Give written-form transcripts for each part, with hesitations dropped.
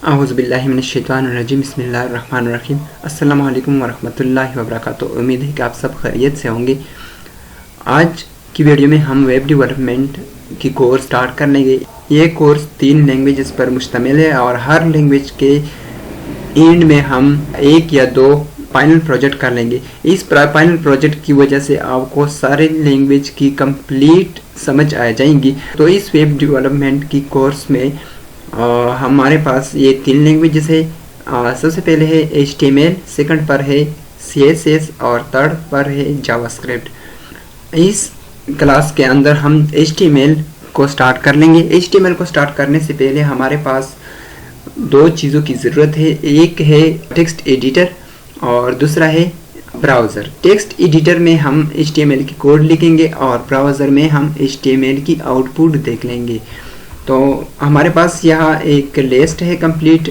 अऊज़ुबिल्लाहि मिनश्शैतानिर्रजीम बिस्मिल्लाहिर्रहमानिर्रहीम। अस्सलामु अलैकुम वरहमतुल्लाहि वबरकातुहू। उम्मीद है कि आप सब खैरियत से होंगे। आज की वीडियो में हम वेब डेवलपमेंट की कोर्स स्टार्ट कर लेंगे। ये कोर्स 3 लैंग्वेजेस पर मुश्तमिल है और हर लैंग्वेज के एंड में हम 1 या 2 फाइनल प्रोजेक्ट कर लेंगे। इस फाइनल प्रोजेक्ट की वजह से आपको सारे लैंग्वेज की कंप्लीट समझ आ जाएंगी। तो इस वेब डेवलपमेंट की कोर्स में हमारे पास ये 3 लैंग्वेजेस है। सबसे पहले है HTML, सेकंड पर है CSS और थर्ड पर है जावास्क्रिप्ट। इस क्लास के अंदर हम HTML को स्टार्ट कर लेंगे। HTML को स्टार्ट करने से पहले हमारे पास 2 चीज़ों की ज़रूरत है। एक है टेक्स्ट एडिटर और दूसरा है ब्राउज़र। टेक्स्ट एडिटर में हम HTML की कोड लिखेंगे और ब्राउज़र में हम HTML की आउटपुट देख लेंगे। तो हमारे पास यहाँ एक लिस्ट है कंप्लीट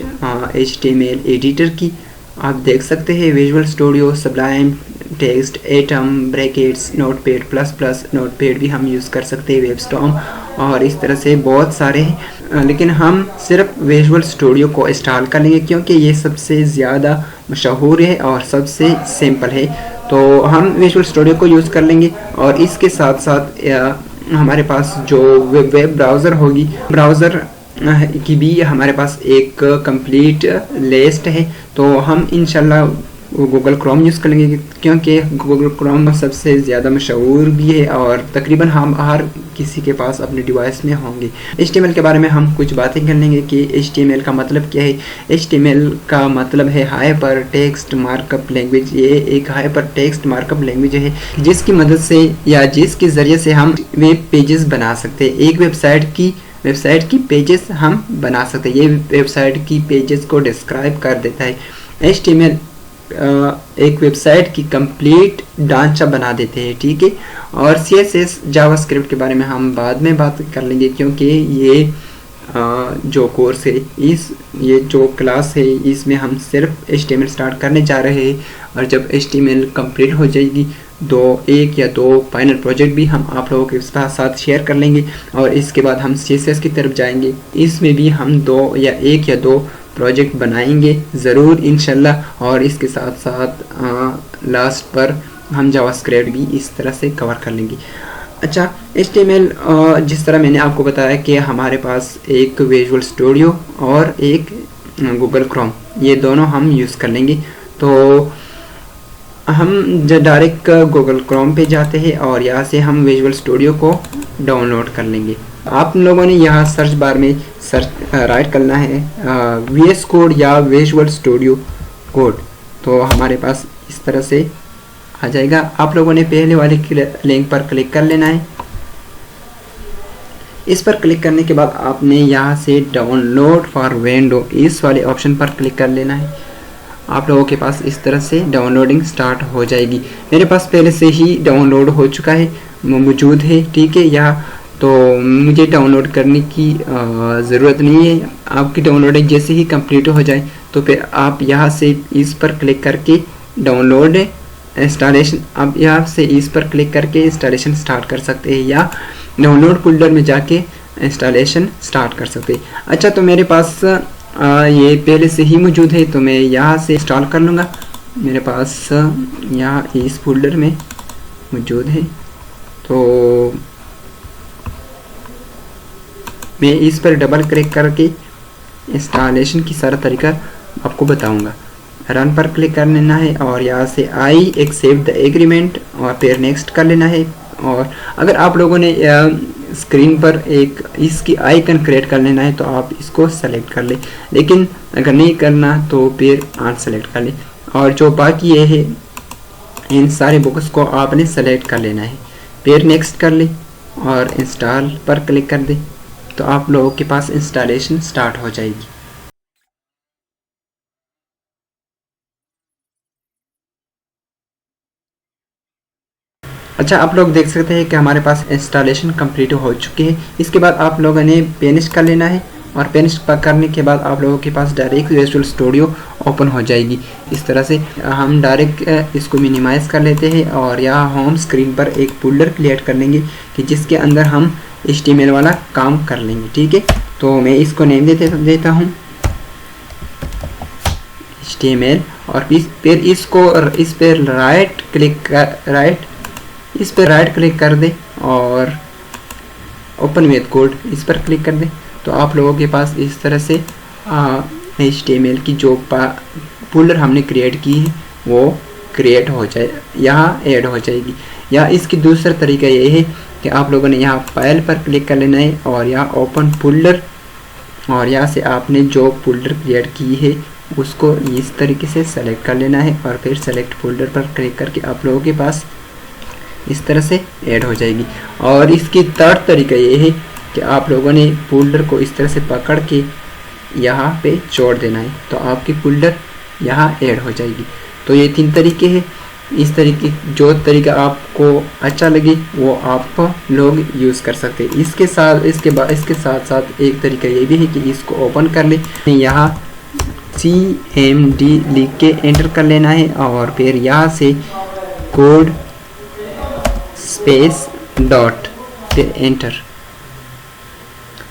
HTML एडिटर की। आप देख सकते हैं visual studio, sublime, text, atom, brackets, notepad plus plus, notepad भी हम यूज़ कर सकते हैं, वेबस्टॉर्म और इस तरह से बहुत सारे हैं। लेकिन हम सिर्फ विजुअल स्टूडियो को इंस्टॉल कर लेंगे क्योंकि ये सबसे ज़्यादा मशहूर है और सबसे सिंपल है। तो हम विजुअल स्टूडियो को यूज़ कर लेंगे और इसके साथ साथ हमारे पास जो वेब ब्राउज़र होगी, ब्राउज़र की भी हमारे पास एक कंप्लीट लिस्ट है। तो हम इंशाल्लाह गूगल क्रोम यूज़ कर लेंगे क्योंकि गूगल क्रोम सबसे ज़्यादा मशहूर भी है और तकरीबन हम हर किसी के पास अपने डिवाइस में होंगे। HTML के बारे में हम कुछ बातें कर लेंगे कि HTML का मतलब क्या है। HTML का मतलब है हाइपर टेक्स्ट मार्कअप लैंग्वेज। ये एक हाइपर टेक्स्ट मार्कअप लैंग्वेज है जिसकी मदद से या जिसके ज़रिए से हम वेब पेजेस बना सकते हैं। एक वेबसाइट की पेजेस हम बना सकते हैं। ये वेबसाइट की पेजेस को डिस्क्राइब कर देता है। HTML एक वेबसाइट की कंप्लीट ढांचा बना देते हैं, ठीक है। और CSS जावास्क्रिप्ट के बारे में हम बाद में बात कर लेंगे क्योंकि ये जो कोर्स है, ये जो क्लास है, इसमें हम सिर्फ HTML स्टार्ट करने जा रहे हैं और जब HTML कंप्लीट हो जाएगी 1 या 2 फाइनल प्रोजेक्ट भी हम आप लोगों के साथ शेयर कर लेंगे और इसके बाद हम CSS की तरफ जाएंगे। इसमें भी हम 1 या 2 प्रोजेक्ट बनाएंगे ज़रूर इंशाल्लाह। और इसके साथ साथ लास्ट पर हम जावास्क्रिप्ट भी इस तरह से कवर कर लेंगे। अच्छा, HTML जिस तरह मैंने आपको बताया कि हमारे पास एक विजुअल स्टूडियो और एक गूगल क्रोम, ये दोनों हम यूज़ कर लेंगे। तो हम डायरेक्ट गूगल क्रोम पे जाते हैं और यहाँ से हम विजुअल स्टूडियो को डाउनलोड कर लेंगे। आप लोगों ने यहाँ सर्च बार में राइट करना है VS कोड या विजुअल स्टूडियो कोड। तो हमारे पास इस तरह से आ जाएगा। आप लोगों ने पहले वाले लिंक पर क्लिक कर लेना है। इस पर क्लिक करने के बाद आपने यहाँ से डाउनलोड फॉर विंडो इस वाले ऑप्शन पर क्लिक कर लेना है। आप लोगों के पास इस तरह से डाउनलोडिंग स्टार्ट हो जाएगी। मेरे पास पहले से ही डाउनलोड हो चुका है, मौजूद है, ठीक है। यहाँ तो मुझे डाउनलोड करने की ज़रूरत नहीं है। आपकी डाउनलोडिंग जैसे ही कंप्लीट हो जाए तो फिर आप यहाँ से इस पर क्लिक करके डाउनलोड इंस्टॉलेशन, आप यहाँ से इस पर क्लिक करके इंस्टॉलेशन स्टार्ट कर सकते हैं या डाउनलोड फोल्डर में जाके इंस्टॉलेशन स्टार्ट कर सकते हैं। अच्छा, तो मेरे पास ये पहले से ही मौजूद है तो मैं यहाँ से इंस्टॉल कर लूँगा। मेरे पास यहाँ इस फोल्डर में मौजूद है तो मैं इस पर डबल क्लिक करके इंस्टॉलेशन की सारा तरीका आपको बताऊंगा। रन पर क्लिक कर लेना है और यहाँ से आई एक्सेप्ट द एग्रीमेंट और फिर नेक्स्ट कर लेना है। और अगर आप लोगों ने स्क्रीन पर एक इसकी आइकन क्रिएट कर लेना है तो आप इसको सेलेक्ट कर ले, लेकिन अगर नहीं करना तो फिर अनसेलेक्ट कर ले। और जो बाकी ये है इन सारे बुक्स को आपने सेलेक्ट कर लेना है, फिर नेक्स्ट कर ले और इंस्टॉल पर क्लिक कर दे तो आप लोगों के पास इंस्टॉलेशन स्टार्ट हो जाएगी। अच्छा, आप लोग देख सकते हैं कि हमारे पास इंस्टॉलेशन कंप्लीट हो चुकी है। इसके बाद आप लोगों ने फिनिश कर लेना है और फिनिश करने के बाद आप लोगों के पास डायरेक्ट विजुअल स्टूडियो ओपन हो जाएगी। इस तरह से हम डायरेक्ट इसको मिनिमाइज़ कर लेते हैं और यहाँ होम स्क्रीन पर एक फोल्डर क्रिएट कर लेंगे कि जिसके अंदर हम HTML वाला काम कर लेंगे, ठीक है। तो मैं इसको नेम देता हूँ HTML और फिर इसको इस पर राइट क्लिक कर दे और ओपन विथ कोड इस पर क्लिक कर दे, तो आप लोगों के पास इस तरह से HTML की जो फोल्डर हमने क्रिएट की है वो क्रिएट हो जाए, यहाँ ऐड हो जाएगी। या इसकी दूसरा तरीका ये है कि आप लोगों ने यहाँ फाइल पर क्लिक कर लेना है और यहाँ ओपन फोल्डर, और यहाँ से आपने जो फोल्डर क्रिएट की है उसको इस तरीके से सेलेक्ट कर लेना है और फिर सेलेक्ट फोल्डर पर क्लिक करके आप लोगों के पास इस तरह से ऐड हो जाएगी। और इसकी थर्ड तरीका ये है कि आप लोगों ने फोल्डर को इस तरह से पकड़ के यहाँ पे छोड़ देना है, तो आपकी फोल्डर यहाँ ऐड हो जाएगी। तो ये 3 तरीके हैं। इस तरीके जो तरीका आपको अच्छा लगे वो आप लोग यूज़ कर सकते हैं। इसके साथ साथ एक तरीका ये भी है कि इसको ओपन कर ले, यहाँ CMD लिख के एंटर कर लेना है और फिर यहाँ से कोड स्पेस डॉट फिर एंटर,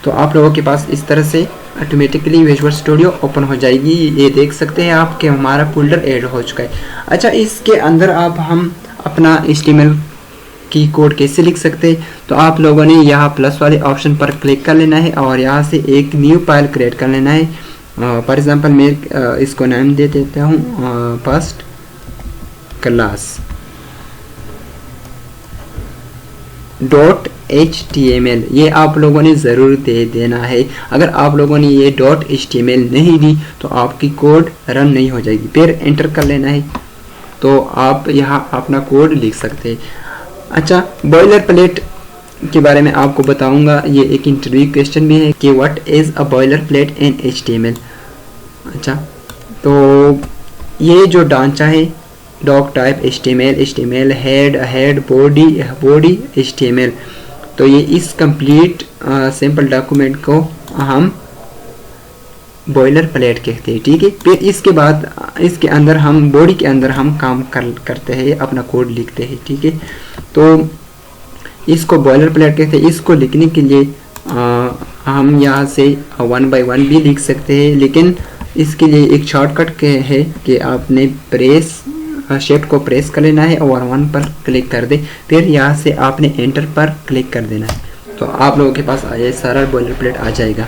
तो आप लोगों के पास इस तरह से ऑटोमेटिकली विजुअल स्टूडियो ओपन हो जाएगी। ये देख सकते हैं आप कि हमारा फोल्डर ऐड हो चुका है। अच्छा, इसके अंदर आप हम अपना HTML की कोड कैसे लिख सकते हैं, तो आप लोगों ने यहाँ प्लस वाले ऑप्शन पर क्लिक कर लेना है और यहाँ से एक न्यू फाइल क्रिएट कर लेना है। फॉर एग्जांपल मैं इसको नाम दे देता हूँ फर्स्ट क्लास .html। ये आप लोगों ने ज़रूर दे देना है। अगर आप लोगों ने ये .html नहीं दी तो आपकी कोड रन नहीं हो जाएगी। फिर एंटर कर लेना है, तो आप यहाँ अपना कोड लिख सकते हैं। अच्छा, बॉयलर प्लेट के बारे में आपको बताऊंगा। ये एक इंटरव्यू क्वेश्चन भी है कि what is a boilerplate in HTML। अच्छा, तो ये जो ढांचा है doctype HTML head body HTML, तो ये इस कंप्लीट सिंपल डॉक्यूमेंट को हम बॉयलर प्लेट कहते हैं। ठीक है, फिर इसके बाद इसके अंदर हम बॉडी के अंदर हम काम करते हैं, अपना कोड लिखते हैं। ठीक है, तो इसको बॉयलर प्लेट कहते हैं। इसको लिखने के लिए हम यहाँ से 1 by 1 भी लिख सकते हैं, लेकिन इसके लिए एक शॉर्टकट है कि आपने शिफ्ट को प्रेस कर लेना है और 1 पर क्लिक कर दे, फिर यहाँ से आपने एंटर पर क्लिक कर देना है, तो आप लोगों के पास ये सारा बॉयलर प्लेट आ जाएगा।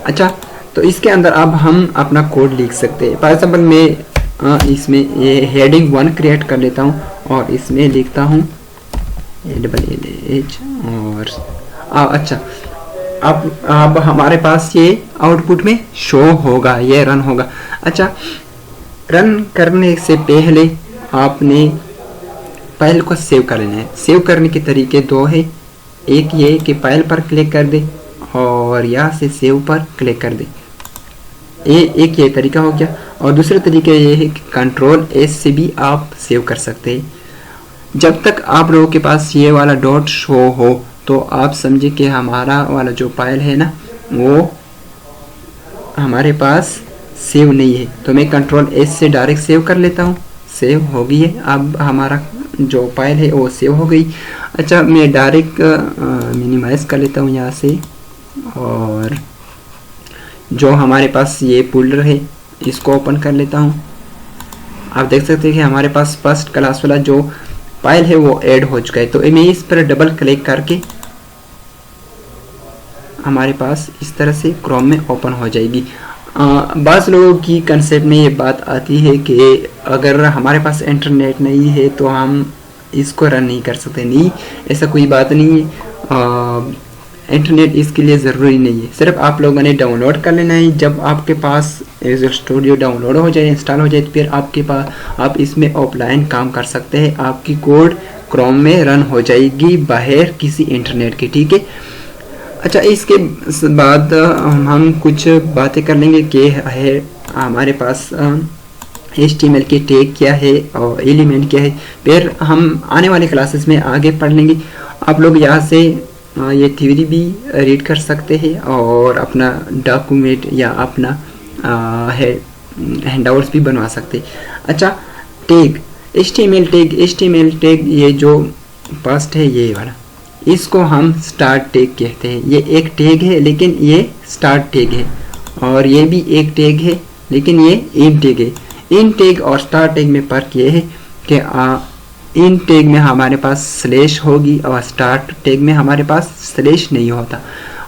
अच्छा, तो इसके अंदर अब हम अपना कोड लिख सकते हैं। फॉर एग्जाम्पल मैं इसमें ये हेडिंग 1 क्रिएट कर लेता हूँ और इसमें लिखता हूँ ALLH और अच्छा, अब हमारे पास ये आउटपुट में शो होगा, ये रन होगा। अच्छा, रन करने से पहले आपने फाइल को सेव कर लेना है। सेव करने के तरीके 2 है, एक ये कि फाइल पर क्लिक कर दे और यहाँ से सेव पर क्लिक कर दे, एक ये तरीका हो गया। और दूसरा तरीका ये है कि Ctrl+S से भी आप सेव कर सकते हैं। जब तक आप लोगों के पास ये वाला डॉट शो हो तो आप समझे कि हमारा वाला जो फाइल है ना वो हमारे पास सेव नहीं है। तो मैं Ctrl+S से डायरेक्ट सेव कर लेता हूँ, सेव हो गई है। अब हमारा जो फाइल है वो सेव हो गई। अच्छा, मैं डायरेक्ट मिनिमाइज़ कर लेता हूँ यहाँ से, और जो हमारे पास ये फोल्डर है इसको ओपन कर लेता हूँ। आप देख सकते हैं कि हमारे पास फर्स्ट क्लास वाला जो फाइल है वो ऐड हो चुका है। तो मैं इस पर डबल क्लिक करके हमारे पास इस तरह से क्रोम में ओपन हो जाएगी। बाज़ लोगों की कंसेप्ट में ये बात आती है कि अगर हमारे पास इंटरनेट नहीं है तो हम इसको रन नहीं कर सकते। नहीं, ऐसा कोई बात नहीं है। इंटरनेट इसके लिए ज़रूरी नहीं है, सिर्फ आप लोगों ने डाउनलोड कर लेना है। जब आपके पास विजुअल स्टूडियो डाउनलोड हो जाए, इंस्टॉल हो जाए, तो फिर आपके पास आप इसमें ऑफलाइन काम कर सकते हैं। आपकी कोड क्रोम में रन हो जाएगी बाहर किसी इंटरनेट के। ठीक है, अच्छा, इसके बाद हम कुछ बातें कर लेंगे कि है हमारे पास HTML के टैग क्या है और एलिमेंट क्या है। फिर हम आने वाले क्लासेस में आगे पढ़ लेंगे। आप लोग यहाँ से ये थ्योरी भी रीड कर सकते हैं और अपना डॉक्यूमेंट या अपना हैंडआउट्स भी बनवा सकते हैं। अच्छा, टैग HTML टैग ये जो फर्स्ट है ये वाला, इसको हम स्टार्ट टैग कहते हैं। ये एक टैग है लेकिन ये स्टार्ट टैग है, और ये भी एक टैग है लेकिन ये इन टैग है। इन टैग और स्टार टैग में फ़र्क ये है कि इन टैग में हमारे पास स्लैश होगी और स्टार्ट टैग में हमारे पास स्लैश नहीं होता।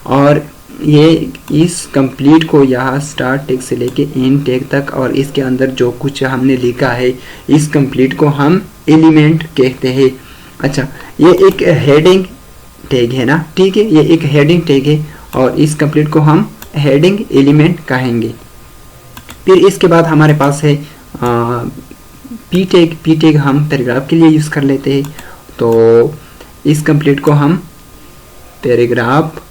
और ये इस कंप्लीट को यहाँ स्टार्ट टैग से लेके इन टैग तक और इसके अंदर जो कुछ हमने लिखा है इस कंप्लीट को हम एलिमेंट कहते हैं। अच्छा, ये एक हेडिंग टैग है ना, ठीक है, ये एक हेडिंग टैग है और इस कंप्लीट को हम हेडिंग एलिमेंट कहेंगे। फिर इसके बाद हमारे पास है पी टैग। पी टैग हम पैराग्राफ के लिए यूज़ कर लेते हैं, तो इस कंप्लीट को हम पैराग्राफ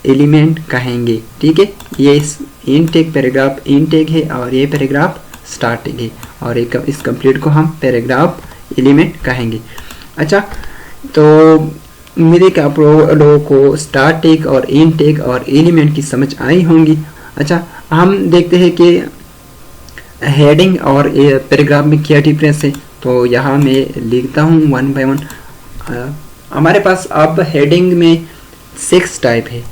एलिमेंट कहेंगे, ठीक है। ये इन टैग पैराग्राफ इन टैग है और ये पैराग्राफ स्टार्ट टैग है और इस कंप्लीट को हम पैराग्राफ एलिमेंट कहेंगे। अच्छा, तो उम्मीद है कि आप लोगों को स्टार्ट टैग और इन टैग और एलिमेंट की समझ आई होंगी। अच्छा, हम देखते हैं कि हेडिंग और पैराग्राफ में क्या डिफरेंस है। तो यहाँ मैं लिखता हूँ वन बाय वन। हमारे पास अब हेडिंग में 6 टाइप है,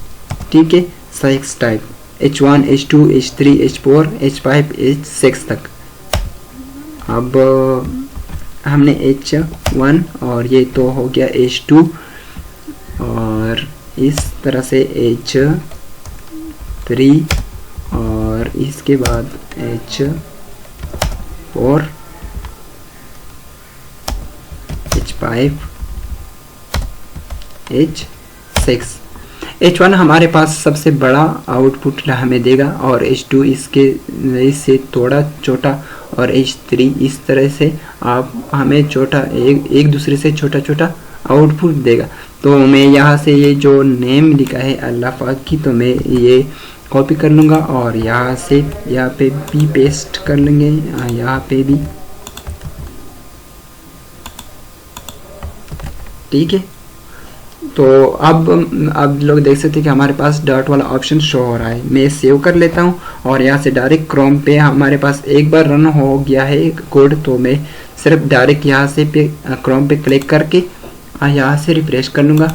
ठीक है, 6 type, H1, H2, H3, H4, H5, H6 तक। अब हमने H1 और ये तो हो गया H2 और इस तरह से H3 और इसके बाद H4, H5, H6। H1 हमारे पास सबसे बड़ा आउटपुट हमें देगा और H2 इससे थोड़ा छोटा और H3 इस तरह से आप हमें छोटा एक दूसरे से छोटा छोटा आउटपुट देगा। तो मैं यहाँ से ये जो नेम लिखा है अल्लाह पाक की, तो मैं ये कॉपी कर लूँगा और यहाँ से यहाँ पे भी पेस्ट कर लेंगे, यहाँ पे भी, ठीक है। तो अब लोग देख सकते हैं कि हमारे पास डॉट वाला ऑप्शन शो हो रहा है। मैं सेव कर लेता हूँ और यहाँ से डायरेक्ट क्रोम पे हमारे पास एक बार रन हो गया है कोड, तो मैं सिर्फ डायरेक्ट यहाँ से क्रोम पे क्लिक करके यहाँ से रिफ्रेश कर लूँगा।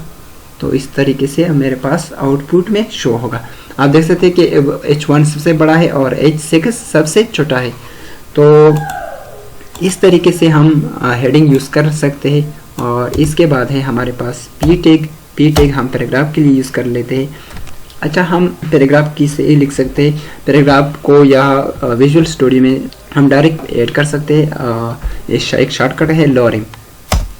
तो इस तरीके से मेरे पास आउटपुट में शो होगा। आप देख सकते हैं कि H1 सबसे बड़ा है और H6 सबसे छोटा है। तो इस तरीके से हम हेडिंग यूज़ कर सकते हैं। और इसके बाद है हमारे पास पी टैग। पी टैग हम पैराग्राफ के लिए यूज़ कर लेते हैं। अच्छा, हम पैराग्राफ की से लिख सकते हैं। पैराग्राफ को या विजुअल स्टूडियो में हम डायरेक्ट ऐड कर सकते हैं। एक शॉर्टकट है लॉरिम।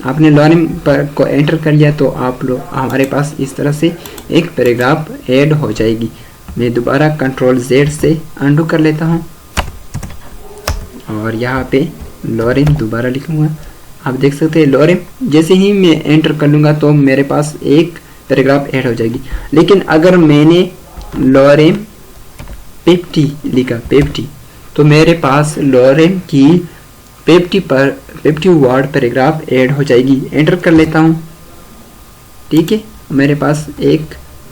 आपने लॉरिम पर को एंटर कर लिया तो आप लोग हमारे पास इस तरह से एक पैराग्राफ ऐड हो जाएगी। मैं दोबारा कंट्रोल Z से अंडू कर लेता हूँ और यहाँ पे लॉरिम दोबारा लिखूँगा। आप देख सकते हैं लॉरिम जैसे ही मैं एंटर कर लूँगा तो मेरे पास एक पैराग्राफ ऐड हो जाएगी। लेकिन अगर मैंने लॉरिम 50 लिखा 50, तो मेरे पास लॉरिम की 50 वर्ड पैराग्राफ ऐड हो जाएगी। एंटर कर लेता हूँ, ठीक है, मेरे पास एक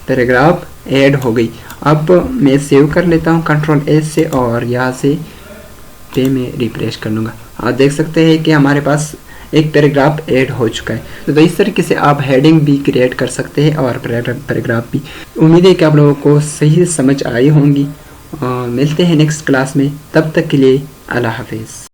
पैराग्राफ ऐड हो गई। अब मैं सेव कर लेता हूँ कंट्रोल S से और यहाँ से पे मैं रिफ्रेश कर लूँगा। आप देख सकते हैं कि हमारे पास एक पैराग्राफ ऐड हो चुका है। तो इस तरीके से आप हेडिंग भी क्रिएट कर सकते हैं और पैराग्राफ भी। उम्मीद है कि आप लोगों को सही समझ आई होंगी। मिलते हैं नेक्स्ट क्लास में, तब तक के लिए अल्लाह हाफिज़।